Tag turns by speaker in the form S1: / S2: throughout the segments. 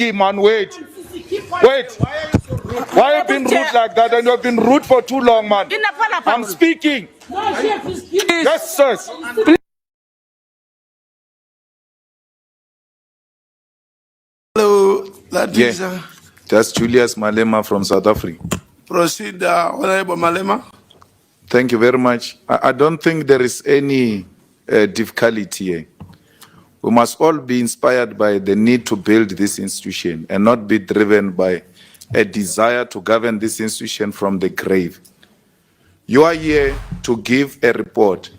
S1: Man, wait. Wait. Why are you being rude like that? And you have been rude for too long, man. I'm speaking. Yes, sir.
S2: Hello, that is
S1: That's Julius Malema from South Africa.
S2: proceed, Honorable Malema.
S1: Thank you very much. I don't think there is any difficulty here. We must all be inspired by the need to build this institution and not be driven by a desire to govern this institution from the grave. You are here to give a report,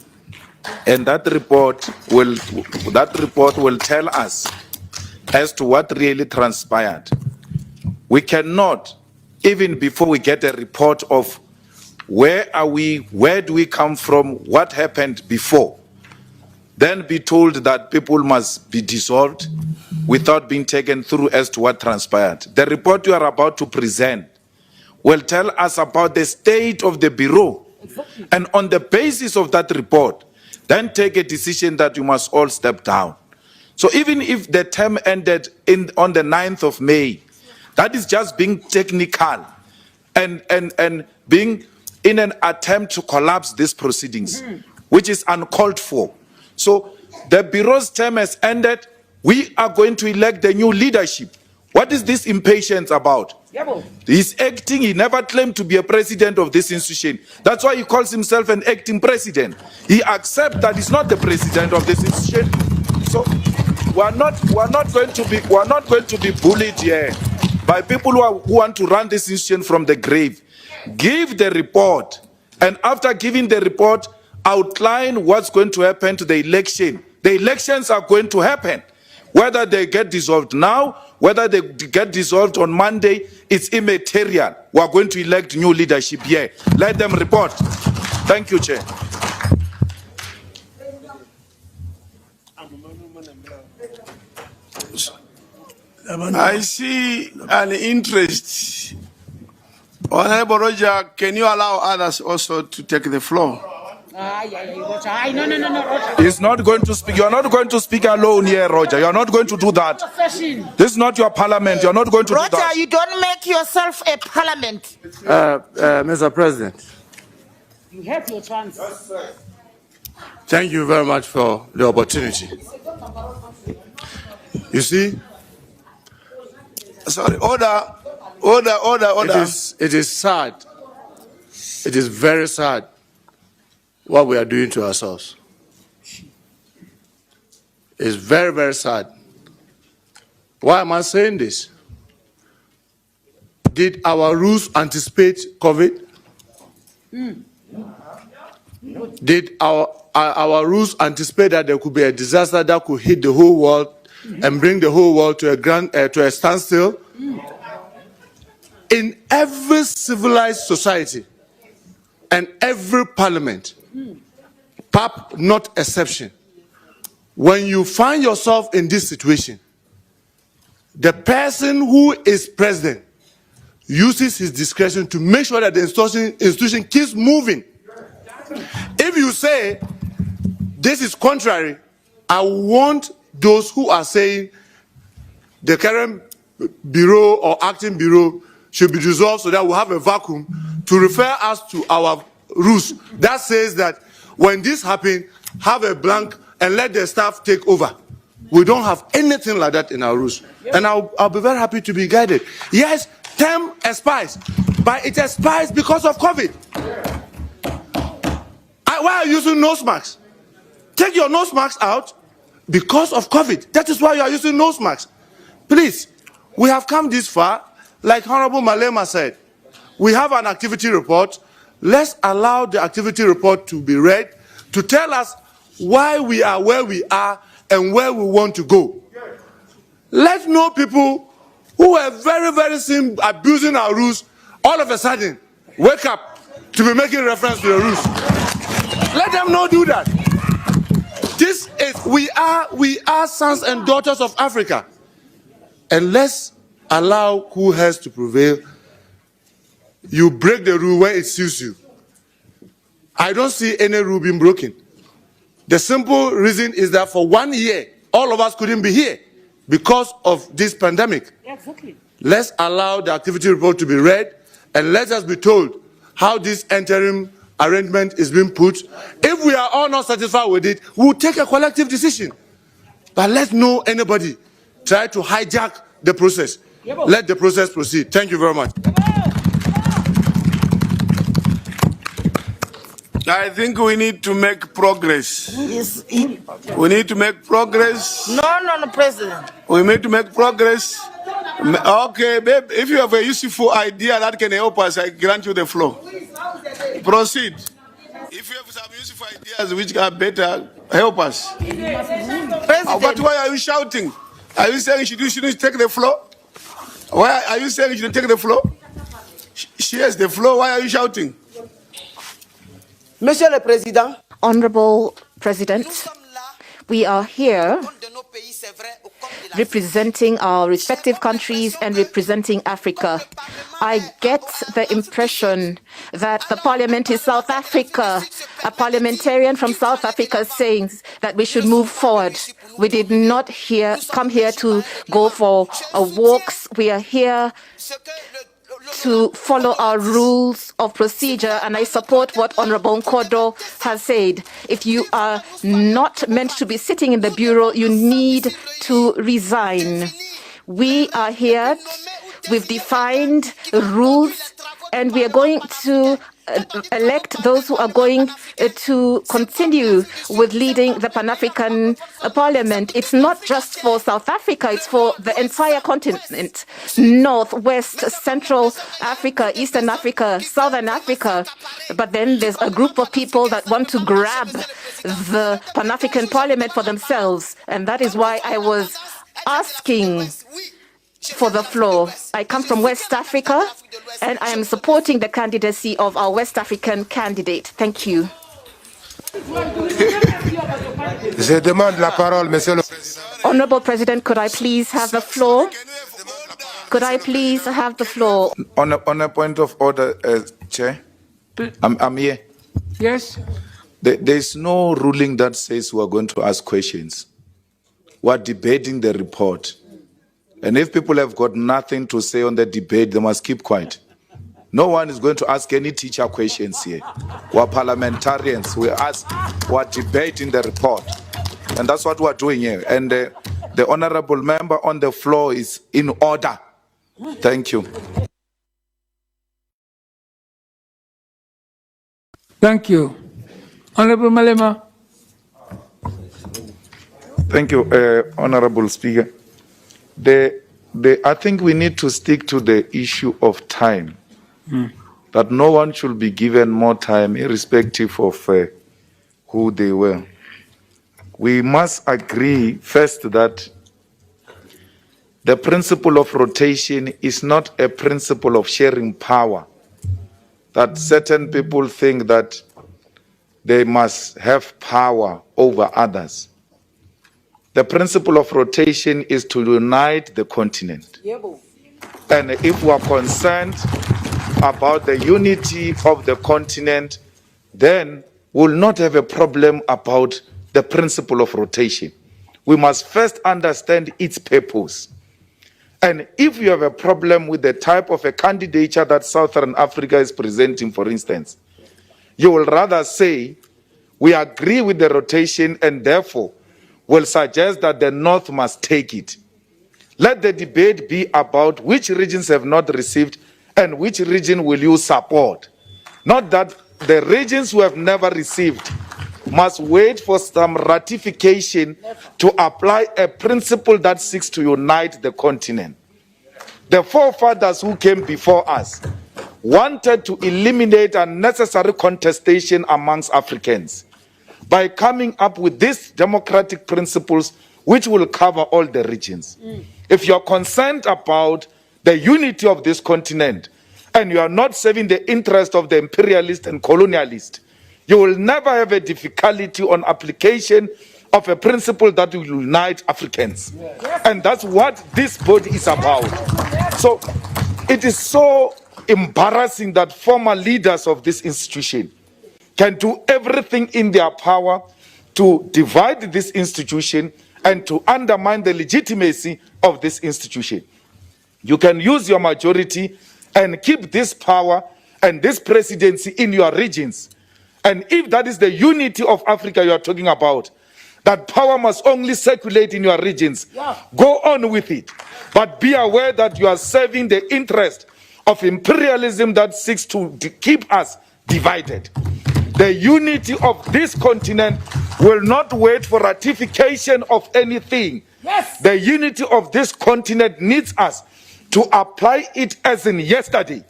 S1: and that report will tell us as to what really transpired. We cannot, even before we get a report of where are we, where do we come from, what happened before, then be told that people must be dissolved without being taken through as to what transpired. The report you are about to present will tell us about the state of the Bureau. And on the basis of that report, then take a decision that you must all step down. So even if the term ended on the 9th of May, that is just being technical and being in an attempt to collapse these proceedings, which is uncalled for. So the Bureau's term has ended. We are going to elect the new leadership. What is this impatience about? He's acting. He never claimed to be a president of this institution. That's why he calls himself an acting president. He accepts that he's not the president of this institution. So we're not going to be bullied here by people who want to run this institution from the grave. Give the report, and after giving the report, outline what's going to happen to the election. The elections are going to happen. Whether they get dissolved now, whether they get dissolved on Monday, it's immaterial. We are going to elect new leadership here. Let them report. Thank you, Chair.
S2: I see an interest. Honorable Roger, can you allow others also to take the floor?
S3: No,
S1: He's not going to speak. You're not going to speak alone here, Roger. You're not going to do that. This is not your parliament. You're not going to do that.
S3: Roger, you don't make yourself a parliament.
S4: Mr. President,
S3: You have your chance.
S4: thank you very much for the opportunity. You see,
S2: Sorry, order.
S4: it is sad. It is very sad what we are doing to ourselves. It's very, very sad. Why am I saying this? Did our rules anticipate COVID? Did our rules anticipate that there could be a disaster that could hit the whole world and bring the whole world to a standstill? In every civilized society and every parliament, PAP not exception, when you find yourself in this situation, the person who is president uses his discretion to make sure that the institution keeps moving. If you say this is contrary, I want those who are saying the current bureau or acting bureau should be dissolved so that we'll have a vacuum to refer us to our rules that says that when this happens, have a blank and let the staff take over. We don't have anything like that in our rules. And I'll be very happy to be guided. Yes, term expires, but it expires because of COVID. Why are you using nose masks? Take your nose masks out because of COVID. That is why you are using nose masks. Please, we have come this far. Like Honorable Malema said, we have an activity report. Let's allow the activity report to be read to tell us why we are where we are and where we want to go. Let no people who are very, very seen abusing our rules all of a sudden wake up to be making reference to the rules. Let them not do that. This is, we are sons and daughters of Africa. And let's allow cool heads to prevail. You break the rule where it suits you. I don't see any rule being broken. The simple reason is that for 1 year, all of us couldn't be here. because of this pandemic.
S3: Exactly.
S4: Let's allow the activity report to be read and let us be told how this interim arrangement is being put. If we are all not satisfied with it, we'll take a collective decision. But let's know anybody try to hijack the process. Let the process proceed. Thank you very much.
S2: I think we need to make progress. We need to make progress.
S3: No, President.
S2: We need to make progress. Okay, babe, if you have a useful idea that can help us, I grant you the floor. Proceed. If you have some useful ideas which are better, help us. But why are you shouting? Are you saying she shouldn't take the floor? Why are you saying she shouldn't take the floor? She has the floor. Why are you shouting?
S5: Monsieur le Président,
S6: Honorable President, we are here representing our respective countries and representing Africa. I get the impression that the parliament is South Africa. A parliamentarian from South Africa saying that we should move forward. We did not come here to go for walks. We are here to follow our rules of procedure, and I support what Honorable Nkodo has said. If you are not meant to be sitting in the bureau, you need to resign. We are here, we've defined rules, and we are going to elect those who are going to continue with leading the Pan-African Parliament. It's not just for South Africa, it's for the entire continent. North, West, Central Africa, Eastern Africa, Southern Africa. But then there's a group of people that want to grab the Pan-African Parliament for themselves. And that is why I was asking for the floor. I come from West Africa, and I am supporting the candidacy of our West African candidate. Thank you.
S7: Je demande la parole, Monsieur le Président.
S6: Honorable President, could I please have the floor? Could I please have the floor?
S1: On a point of order, Chair, I'm here.
S8: Yes.
S1: There's no ruling that says we're going to ask questions. We're debating the report. And if people have got nothing to say on the debate, they must keep quiet. No one is going to ask any teacher questions here. We're parliamentarians. We're debating the report. And that's what we're doing here. And the honorable member on the floor is in order. Thank you.
S8: Thank you. Honorable Malema.
S1: Thank you, Honorable Speaker. I think we need to stick to the issue of time. That no one should be given more time, irrespective of who they were. We must agree first that the principle of rotation is not a principle of sharing power. That certain people think that they must have power over others. The principle of rotation is to unite the continent. And if we are concerned about the unity of the continent, then we'll not have a problem about the principle of rotation. We must first understand its purpose. And if you have a problem with the type of a candidature that Southern Africa is presenting, for instance, you will rather say, we agree with the rotation and therefore will suggest that the North must take it. Let the debate be about which regions have not received and which region will you support. Not that the regions who have never received must wait for some ratification to apply a principle that seeks to unite the continent. The forefathers who came before us wanted to eliminate unnecessary contestation amongst Africans by coming up with these democratic principles which will cover all the regions. If you're concerned about the unity of this continent and you are not serving the interest of the imperialist and colonialist, you will never have a difficulty on application of a principle that will unite Africans. And that's what this body is about. So it is so embarrassing that former leaders of this institution can do everything in their power to divide this institution and to undermine the legitimacy of this institution. You can use your majority and keep this power and this presidency in your regions. And if that is the unity of Africa you are talking about, that power must only circulate in your regions, go on with it. But be aware that you are serving the interest of imperialism that seeks to keep us divided. The unity of this continent will not wait for ratification of anything.
S3: Yes.
S1: The unity of this continent needs us to apply it as in yesterday.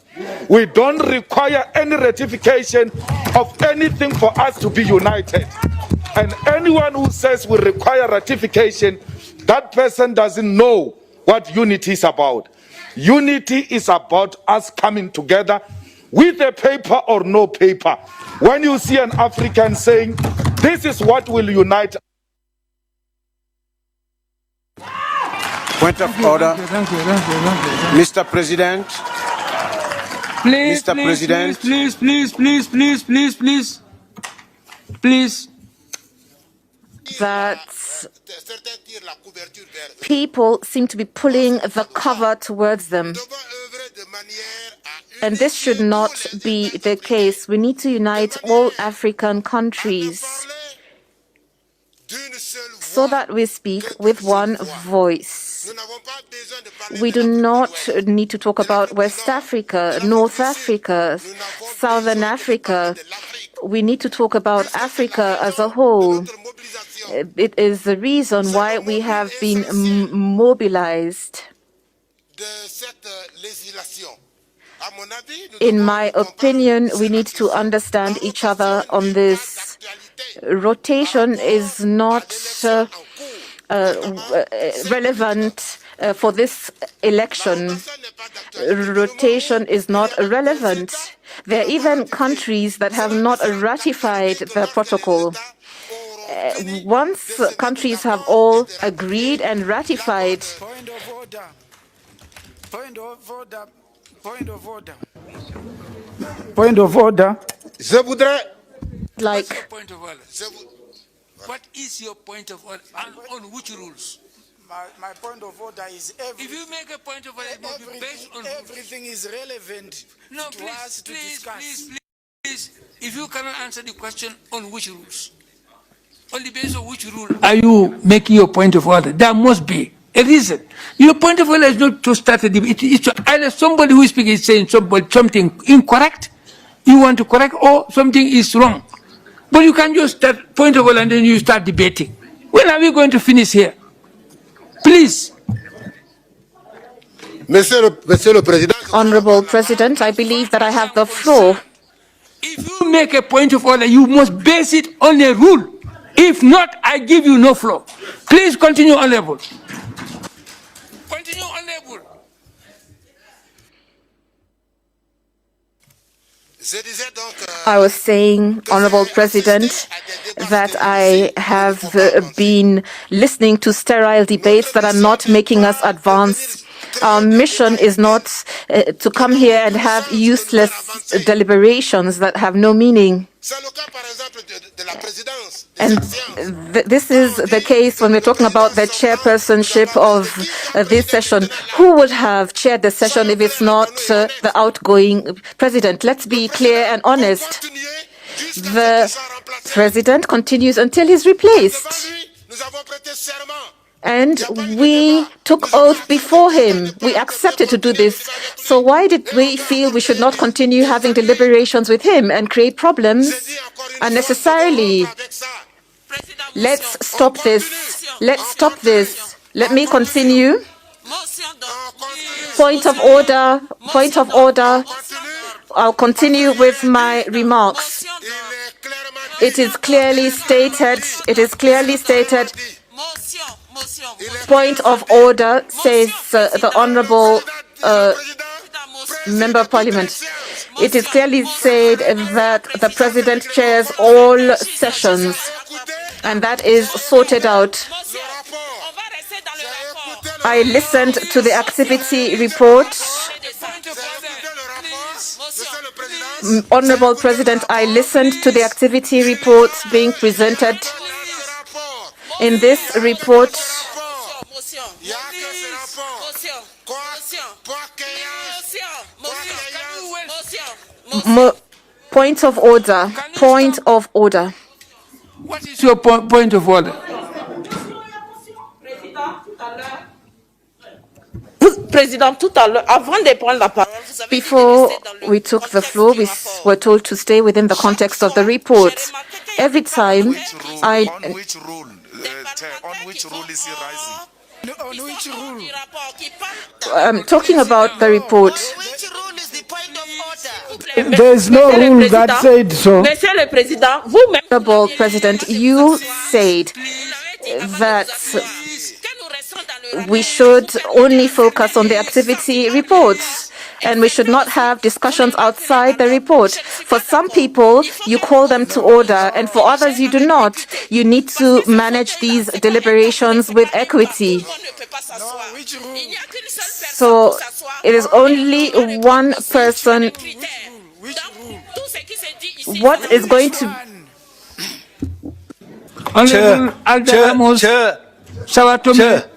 S1: We don't require any ratification of anything for us to be united. And anyone who says we require ratification, that person doesn't know what unity is about. Unity is about us coming together with a paper or no paper. When you see an African saying, this is what will unite.
S7: Point of order.
S8: Thank you.
S7: Mr. President.
S8: Please,
S7: Mr. President.
S8: Please.
S6: That people seem to be pulling the cover towards them. And this should not be the case. We need to unite all African countries so that we speak with one voice. We do not need to talk about West Africa, North Africa, Southern Africa. We need to talk about Africa as a whole. It is the reason why we have been mobilized. In my opinion, we need to understand each other on this. Rotation is not relevant for this election. Rotation is not relevant. There are even countries that have not ratified the protocol. Once countries have all agreed and ratified.
S5: Point of order. Point of order. Point of order. Point of order.
S7: Je voudrais.
S6: Like.
S5: Point of order. What is your point of order? On which rules?
S9: My point of order is
S5: if you make a point of order, it will be based on
S9: everything is relevant to us to discuss.
S5: Please, if you cannot answer the question on which rules, on the basis of which rule are you making your point of order? There must be a reason. Your point of order is not to start a debate. It's either somebody who is speaking is saying something incorrect, you want to correct, or something is wrong. But you can't just start point of order and then you start debating. When are we going to finish here? Please.
S6: Honorable President, I believe that I have the floor.
S5: If you make a point of order, you must base it on a rule. If not, I give you no floor. Please continue, Honorable. Continue, Honorable.
S6: I was saying, Honorable President, that I have been listening to sterile debates that are not making us advance. Our mission is not to come here and have useless deliberations that have no meaning. And this is the case when we're talking about the chairpersonship of this session. Who would have chaired the session if it's not the outgoing president? Let's be clear and honest. The president continues until he's replaced. And we took oath before him. We accepted to do this. So why did we feel we should not continue having deliberations with him and create problems unnecessarily? Let's stop this. Let's stop this. Let me continue. Point of order. Point of order. I'll continue with my remarks. It is clearly stated. It is clearly stated. Point of order, says the Honorable Member of Parliament. It is clearly said that the President chairs all sessions, and that is sorted out. I listened to the activity report. Honorable President, I listened to the activity reports being presented. In this report,
S7: Il y a que ce rapport.
S6: point of order. Point of order.
S5: What is your point of order?
S3: Président, tout à l'heure, avant de prendre la parole, vous avez dit de
S6: Before
S3: rester dans le
S6: we took the
S3: contexte
S6: floor,
S3: du
S6: we
S3: rapport.
S6: were told to stay within the context of the report. Every time I
S1: On which rule, Chair, on which rule is he rising?
S9: On which rule?
S6: am talking about the report.
S3: Which rule is the point of order?
S8: There is no
S3: Monsieur le
S8: rule that
S3: Président,
S8: said so.
S3: Monsieur le Président, vous-même,
S6: Honorable President, you said that we should only focus on the activity reports and we should not have discussions outside the report. For some people, you call them to order, and for others, you do not. You need to manage these deliberations with equity.
S9: Which rule?
S6: So it is only one person. What is going to
S5: Honorable Alderamos Sawatome.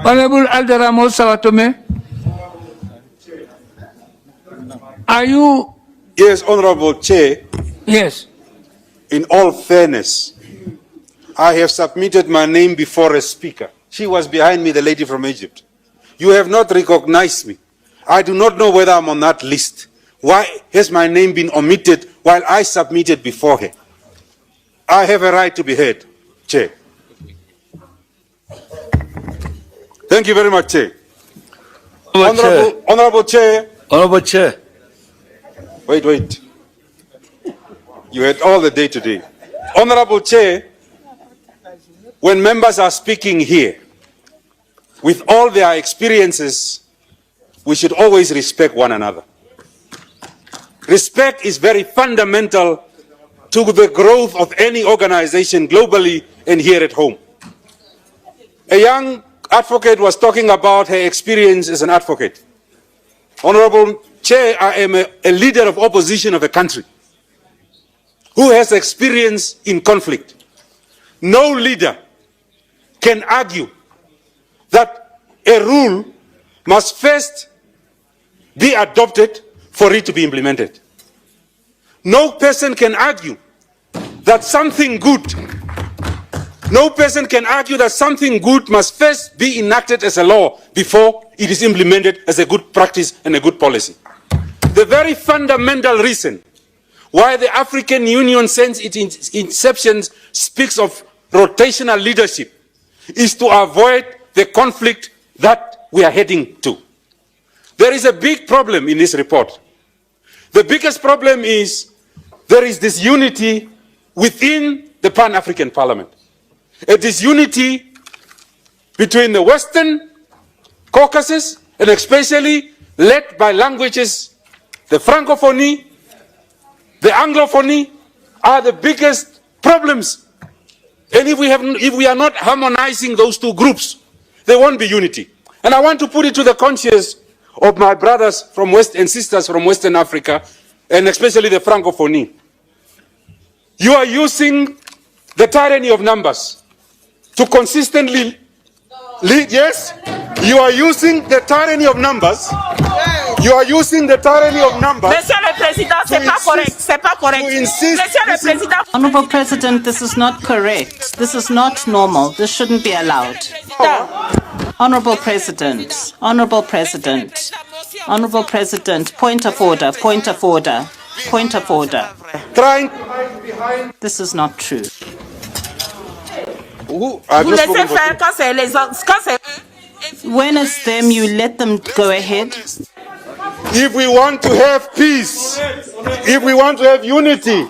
S5: Honorable Alderamos Sawatome. Are you?
S10: Yes, Honorable Chair,
S5: Yes.
S10: in all fairness, I have submitted my name before a speaker. She was behind me, the lady from Egypt. You have not recognized me. I do not know whether I'm on that list. Why has my name been omitted while I submitted before her? I have a right to be heard, Chair. Thank you very much, Chair. Honorable Chair.
S8: Honorable Chair.
S10: Wait. You had all the day today. Honorable Chair, when members are speaking here, with all their experiences, we should always respect one another. Respect is very fundamental to the growth of any organization globally and here at home. A young advocate was talking about her experience as an advocate. Honorable Chair, I am a leader of opposition of a country who has experience in conflict. No leader can argue that a rule must first be adopted for it to be implemented. No person can argue that something good must first be enacted as a law before it is implemented as a good practice and a good policy. The very fundamental reason why the African Union since its inception speaks of rotational leadership is to avoid the conflict that we are heading to. There is a big problem in this report. The biggest problem is there is disunity within the Pan-African Parliament. A disunity between the Western Caucasus and especially led by languages, the Francophonie, the Anglophonie are the biggest problems. And if we are not harmonizing those two groups, there won't be unity. And I want to put it to the conscience of my brothers from West and sisters from Western Africa, and especially the Francophonie. You are using the tyranny of numbers to consistently lead. Yes, you are using the tyranny of numbers. You are using the tyranny of numbers.
S3: Monsieur le Président, c'est pas correct. C'est pas correct. Monsieur le Président.
S11: Honorable President, this is not correct. This is not normal. This shouldn't be allowed. Honorable President, Honorable President, Honorable President, point of order, point of order, point of order. This is not true.
S3: Vous laissez faire quand c'est les autres. Quand c'est
S11: When it's them, you let them go ahead.
S10: If we want to have peace, if we want to have unity,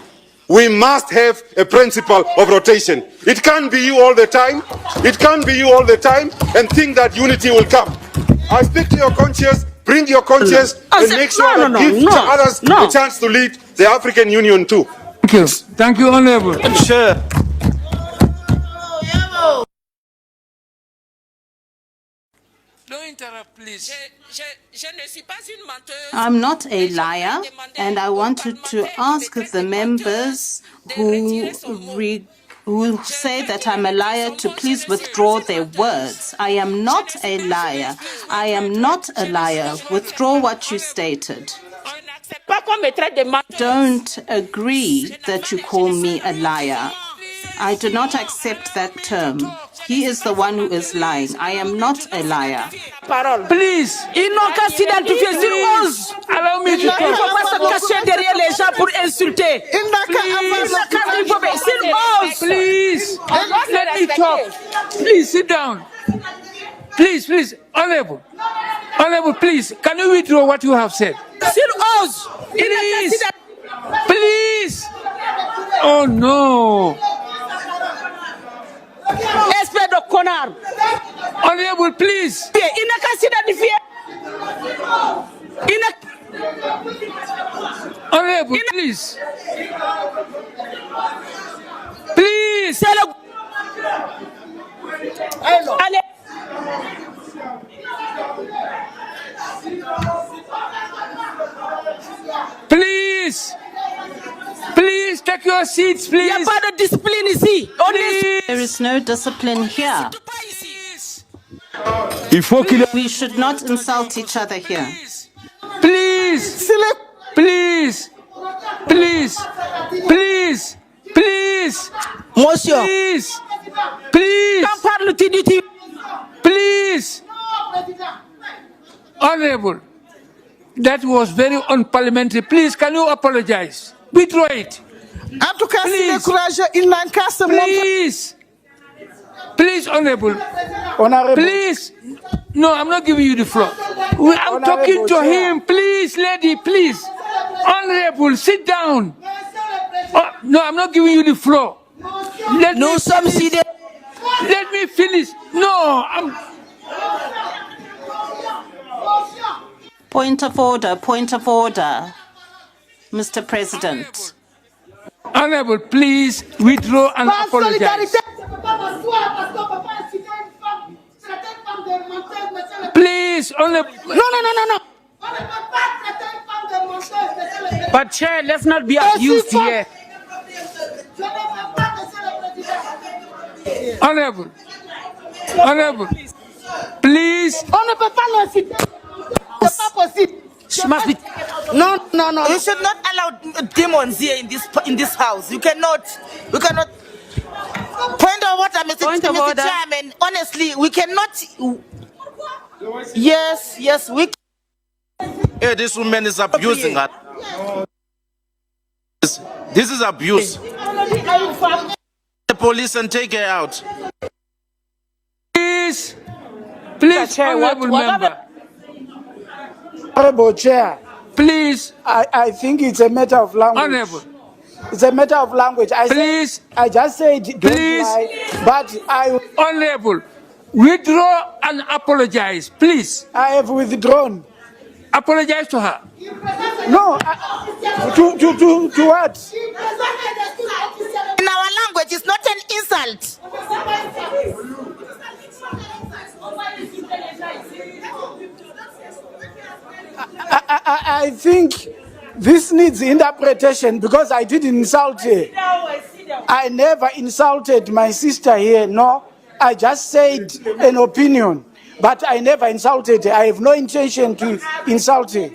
S10: we must have a principle of rotation. It can't be you all the time. It can't be you all the time and think that unity will come. I speak to your conscience, bring your conscience, and make sure that give others a chance to lead the African Union too.
S5: Thank you. Thank you, Honorable.
S8: Sure.
S5: Don't interrupt, please.
S3: je ne suis pas une menteuse.
S11: I'm not a liar, and I wanted to ask the members who who say that I'm a liar to please withdraw their words. I am not a liar. I am not a liar. Withdraw what you stated. Don't agree that you call me a liar. I do not accept that term. He is the one who is lying. I am not a liar.
S8: Please.
S3: Ils n'ont qu'à s'identifier sur 11.
S8: Allow me to
S3: Il ne faut
S8: talk.
S3: pas se cacher derrière les gens pour insulter.
S8: Please. Let me talk. Please sit down. Please. Honorable. Honorable, please. Can you withdraw what you have said? Please. Oh no.
S3: Espèce de connard.
S8: Honorable, please.
S3: Il n'a qu'à s'identifier.
S8: Honorable, please. Please.
S3: C'est le... Allez.
S8: Please take your seats, please.
S3: Il n'y a pas de discipline ici.
S11: There is no discipline here. We should not insult each other here.
S8: Please.
S3: Monsieur. Quand parles-tu du...
S8: Please. Honorable, that was very unparliamentary. Please, can you apologize? Withdraw it.
S3: En tout cas, s'il est courageux, il n'a qu'à se montrer.
S8: Please, Honorable. Please. No, I'm not giving you the floor. I'm talking to him. Please, lady, please. Honorable, sit down. Oh, no, I'm not giving you the floor. Let me finish. No, I'm...
S11: Point of order. Mr. President.
S8: Honorable, please withdraw and apologize. Please, Honorable.
S3: No. But Chair, let's not be abused here.
S8: Honorable, please.
S3: On ne peut pas l'inciter. C'est pas possible. No. You should not allow demons here in this house. We cannot. Point of order, Mr. Chairman. Honestly, we cannot. Yes, we.
S12: Hey, this woman is abusing her. This is abuse. The police and take her out.
S8: Please, honorable member.
S13: Honorable Chair,
S8: please.
S13: I think it's a matter of language.
S8: Honorable.
S13: It's a matter of language. I just said
S8: please.
S13: Lie, but I...
S8: Honorable, withdraw and apologize, please.
S13: I have withdrawn.
S8: Apologize to her.
S13: No, to what?
S3: In our language, it's not an insult.
S13: I think this needs interpretation because I didn't insult her. I never insulted my sister here, no. I just said an opinion, but I never insulted her. I have no intention to insult her.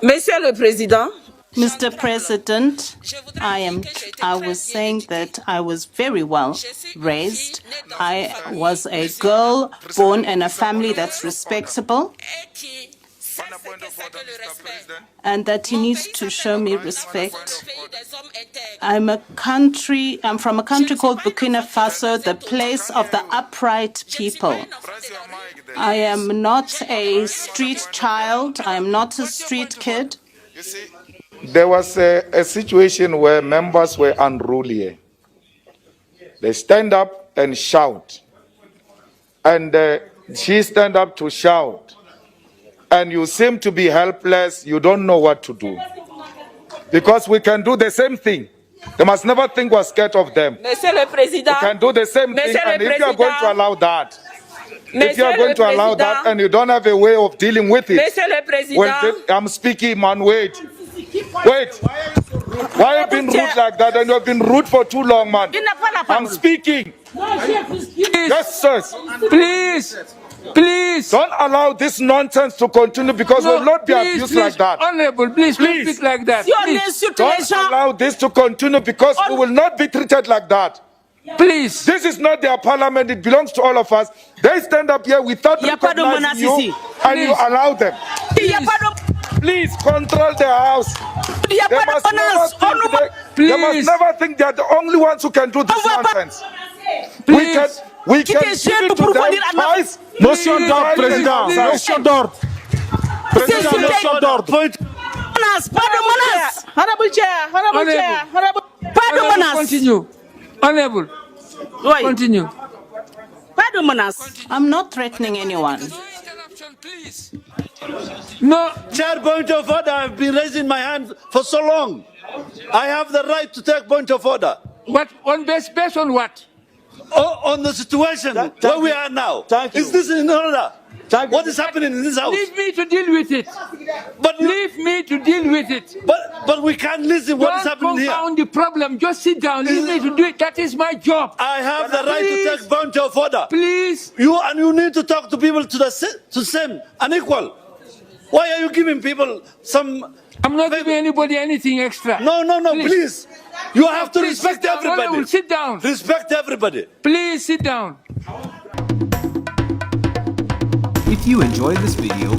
S3: Monsieur le Président.
S11: Mr. President, I was saying that I was very well raised. I was a girl born in a family that's respectable, and that he needs to show me respect. I'm from a country called Burkina Faso, the place of the upright people. I am not a street child. I am not a street kid.
S1: You see, there was a situation where members were unruly. They stand up and shout. And she stand up to shout. And you seem to be helpless. You don't know what to do. Because we can do the same thing. They must never think we're scared of them.
S3: Monsieur le Président.
S1: We can do the same thing. And if you are going to allow that, If you are
S3: Monsieur
S1: going
S3: le
S1: to allow
S3: Président.
S1: that and you don't have a way of dealing with it,
S3: Monsieur le Président.
S1: I'm speaking, man. Wait. Why you been rude like that? And you have been rude for too long, man.
S3: Il n'a pas la
S1: I'm
S3: parole.
S1: speaking. Yes, sir.
S5: Please.
S1: Don't allow this nonsense to continue because we will not be
S5: please,
S1: abused
S5: please,
S1: like that.
S5: Honorable, please, don't
S1: Please.
S5: speak like that.
S3: Si on
S5: Please.
S3: insulte les
S1: Don't
S3: gens,
S1: allow this to continue because we will not be treated like that.
S5: Please.
S1: This is not their parliament. It belongs to all of us. They stand up here without
S3: Y a pas de
S1: recognizing
S3: menace
S1: you
S3: ici.
S1: and you allow them.
S3: il n'y a pas de,
S1: Please control their house.
S3: il y a
S1: They
S3: pas
S1: must
S3: de
S1: never
S3: menace.
S1: think they must
S5: Please.
S1: never think they are the only ones who can do this
S3: On va pas-
S1: nonsense. We can
S3: Qui
S1: give
S3: te
S1: it
S3: gêne
S1: to
S3: pour
S1: them
S3: venir à
S1: twice.
S8: Motion d'ordre,
S1: Please.
S8: Président.
S1: Please.
S8: Motion d'ordre. Président,
S3: C'est
S8: motion d'ordre.
S3: menace, pas de menace.
S9: Honorable Chair, Honorable
S5: Honorable.
S9: Chair, Honorable,
S3: Pas de
S5: Honorable,
S3: menace.
S5: continue. Honorable,
S3: Oui,
S5: continue.
S3: pas de menace.
S11: I'm not threatening anyone.
S5: No interruption, please. No,
S8: Chair, point of order. I've been raising my hand for so long. I have the right to take point of order.
S5: what based on what?
S8: On the situation where we are now. Is this in order? What is happening in this house?
S5: Leave me to deal with it.
S8: But,
S5: Leave me to deal with it.
S8: but we can't listen what is
S5: Don't
S8: happening here.
S5: confound the problem. Just sit down. Leave me to do it. That is my job.
S8: I have the right
S5: Please.
S8: to take point of order.
S5: Please.
S8: You need to talk to people to same and equal. Why are you giving people some?
S5: I'm not giving anybody anything extra.
S8: No, please. You have to
S5: Please
S8: respect
S5: sit down.
S8: everybody.
S5: Honorable, sit down.
S8: Respect everybody.
S5: Please sit down.
S14: If you enjoyed this video,